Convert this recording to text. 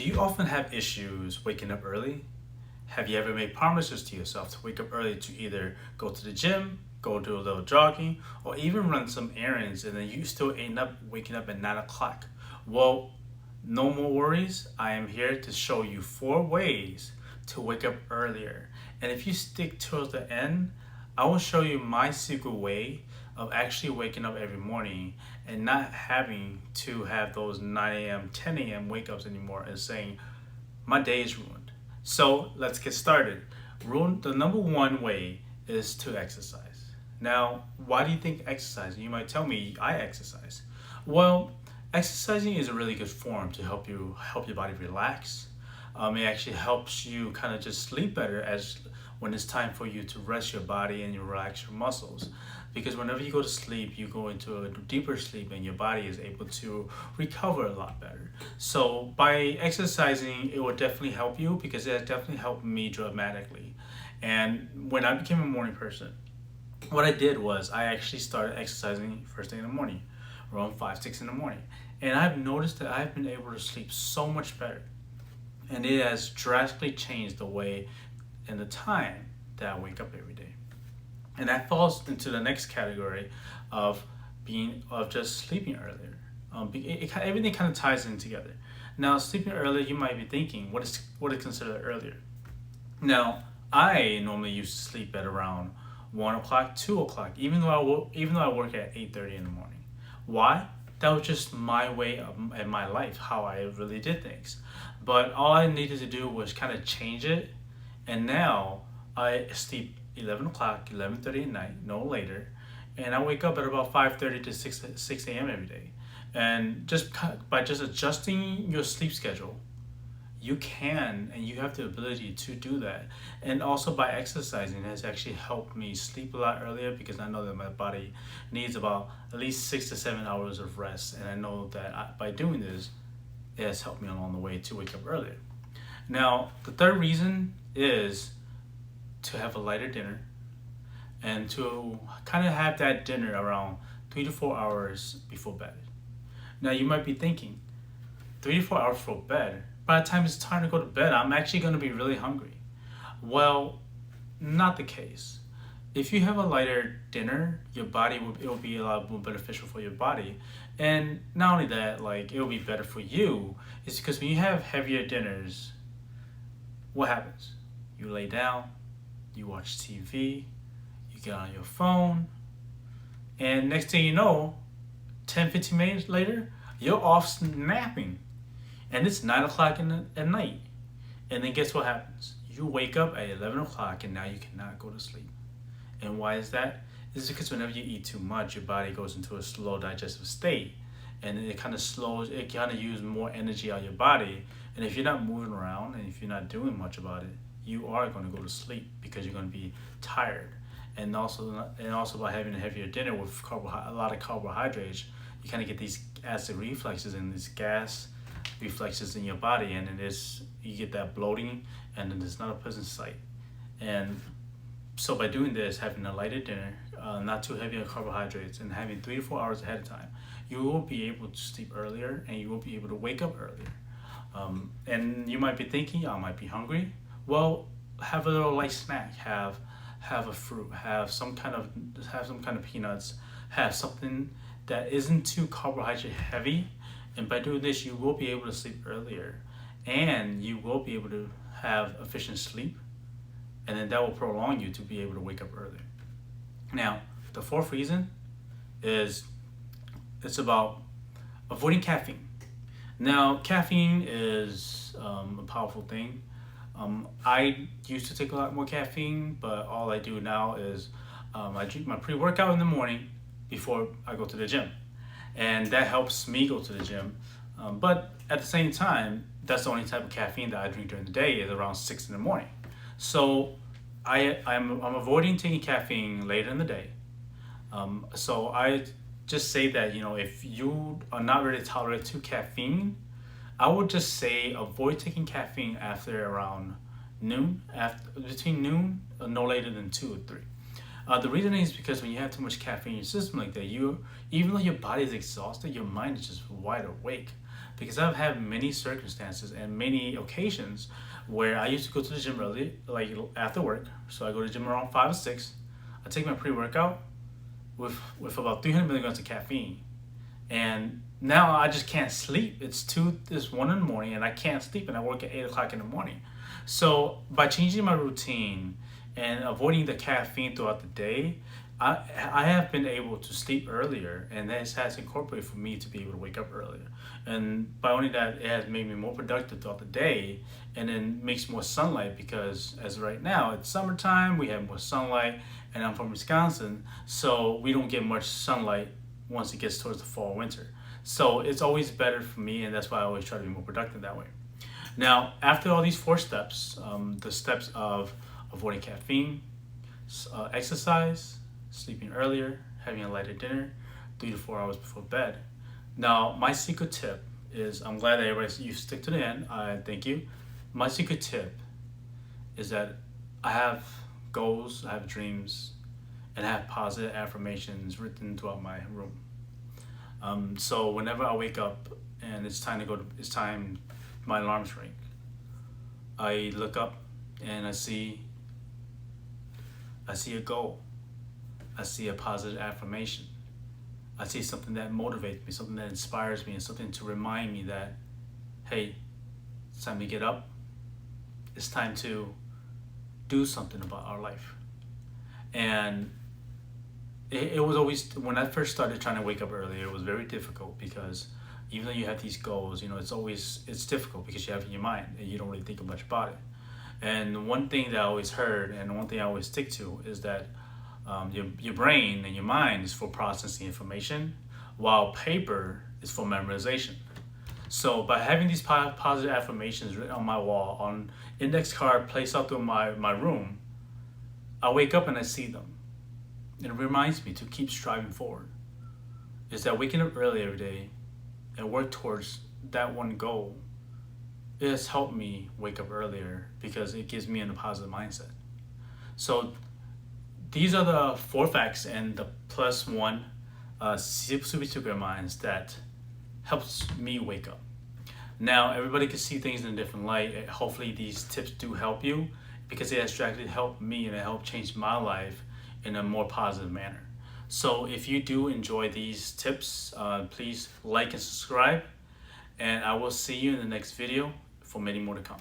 Do you often have issues waking up early? Have you ever made promises to yourself to wake up early to either go to the gym, go do a little jogging, or even run some errands, and then you still end up waking up at 9 o'clock? Well, no more worries. I am here to show you 4 ways to wake up earlier. And if you stick towards the end, I will show you my secret way of actually waking up every morning and not having to have those 9 a.m., 10 a.m. wake ups anymore and saying, my day is ruined. So let's get started. The number one way is to exercise. Now, why do you think exercising? You might tell me I exercise. Well, exercising is a really good form to help your body relax. It actually helps you kind of just sleep better as when it's time for you to rest your body and you relax your muscles. Because whenever you go to sleep, you go into a deeper sleep and your body is able to recover a lot better. So by exercising, it will definitely help you because it has definitely helped me dramatically. And when I became a morning person, what I did was I actually started exercising first thing in the morning, around 5, 6 in the morning. And I've noticed that I've been able to sleep so much better. And it has drastically changed the way and the time that I wake up every day. And that falls into the next category of just sleeping earlier. Everything kind of ties in together. Now, sleeping earlier, you might be thinking, what is considered earlier? Now, I normally used to sleep at around 1 o'clock, 2 o'clock, even though I work at 8:30 in the morning. Why? That was just my way of in my life, how I really did things. But all I needed to do was kind of change it, and now I sleep 11 o'clock, 11:30 at night, no later, and I wake up at about 5:30 to 6 a.m. every day. And by just adjusting your sleep schedule, you can and you have the ability to do that. And also by exercising has actually helped me sleep a lot earlier because I know that my body needs about at least 6 to 7 hours of rest, and I know that by doing this, it has helped me along the way to wake up earlier. Now, the third reason is to have a lighter dinner and to kind of have that dinner around 3 to 4 hours before bed. Now, you might be thinking, 3 to 4 hours before bed, by the time it's time to go to bed, I'm actually going to be really hungry. Well, not the case. If you have a lighter dinner, it will be a lot more beneficial for your body. And not only that, like it will be better for you, it's because when you have heavier dinners, what happens? You lay down, you watch TV, you get on your phone, and next thing you know, 10, 15 minutes later, you're off napping. And it's 9 o'clock at night. And then guess what happens? You wake up at 11 o'clock and now you cannot go to sleep. And why is that? It's because whenever you eat too much, your body goes into a slow digestive state. And it kind of uses more energy out of your body. And if you're not moving around and if you're not doing much about it, you are going to go to sleep because you're going to be tired. And also by having a heavier dinner with a lot of carbohydrates, you kind of get these acid reflexes and these gas reflexes in your body, and you get that bloating, and then it's not a pleasant sight. And so by doing this, having a lighter dinner, not too heavy on carbohydrates, and having 3 to 4 hours ahead of time, you will be able to sleep earlier and you will be able to wake up earlier. And you might be thinking, I might be hungry. Well, have a little light snack. Have a fruit. Have some kind of peanuts. Have something that isn't too carbohydrate heavy. And by doing this, you will be able to sleep earlier, and you will be able to have efficient sleep, and then that will prolong you to be able to wake up earlier. Now, the fourth reason is it's about avoiding caffeine. Now, caffeine is a powerful thing. I used to take a lot more caffeine, but all I do now is I drink my pre-workout in the morning before I go to the gym. And that helps me go to the gym. But at the same time, that's the only type of caffeine that I drink during the day is around 6 in the morning. So I'm avoiding taking caffeine later in the day. So I just say that, if you are not really tolerant to caffeine, I would just say avoid taking caffeine after around noon, between noon, no later than 2 or 3. The reason is because when you have too much caffeine in your system like that, even though your body is exhausted, your mind is just wide awake. because I've had many circumstances and many occasions where I used to go to the gym early, like after work. So I go to the gym around 5 or 6. I take my pre-workout with about 300 milligrams of caffeine, and now I just can't sleep. It's 1 in the morning, and I can't sleep, and I work at 8 o'clock in the morning. So by changing my routine and avoiding the caffeine throughout the day, I have been able to sleep earlier, and that has incorporated for me to be able to wake up earlier. And by only that, it has made me more productive throughout the day, and then makes more sunlight, because as of right now, it's summertime, we have more sunlight, and I'm from Wisconsin, so we don't get much sunlight once it gets towards the fall, winter. So it's always better for me, and that's why I always try to be more productive that way. Now, after all these 4 steps, the steps of avoiding caffeine, exercise, sleeping earlier, having a lighter dinner, 3 to 4 hours before bed. Now, my secret tip is, I'm glad that you stick to the end. I thank you. My secret tip is that I have goals, I have dreams, and I have positive affirmations written throughout my room. So whenever I wake up and it's time, my alarms ring, I look up and I see a goal. I see a positive affirmation. I see something that motivates me, something that inspires me, and something to remind me that, hey, it's time to get up. It's time to do something about our life. And it was always, when I first started trying to wake up earlier, it was very difficult, because even though you have these goals, it's difficult because you have it in your mind and you don't really think much about it. And one thing that I always heard, and one thing I always stick to, is that your brain and your mind is for processing information, while paper is for memorization. So by having these positive affirmations written on my wall, on index card placed out through my room, I wake up and I see them. It reminds me to keep striving forward. Is that waking up early every day and work towards that one goal, it has helped me wake up earlier, because it gives me a positive mindset. So these are the 4 facts and the +1 super secret minds that helps me wake up. Now, everybody can see things in a different light. Hopefully these tips do help you, because it has directly helped me, and it helped change my life in a more positive manner. So if you do enjoy these tips, please like and subscribe, and I will see you in the next video for many more to come.